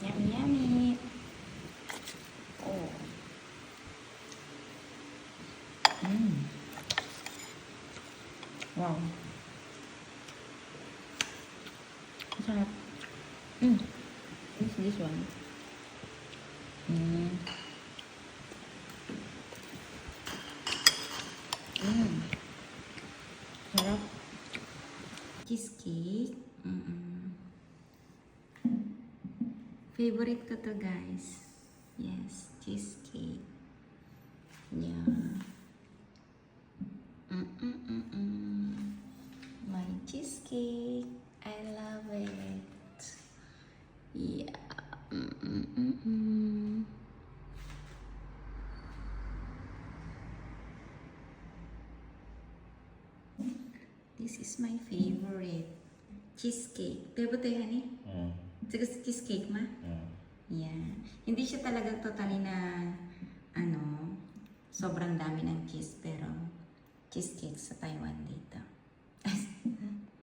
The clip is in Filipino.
Yummy, yummy. Oh. Wow. Masarap. What's this one? Sarap. Cheesecake. Favorite ko to, guys. Yes, cheesecake. Yeah. My cheesecake. I love it. Yeah. This is my favorite. Cheesecake. Favorite tayo, honey? Cheesecake ma? Yeah. Hindi siya talagang totally na, sobrang dami ng cheese, pero cheesecake sa Taiwan dito.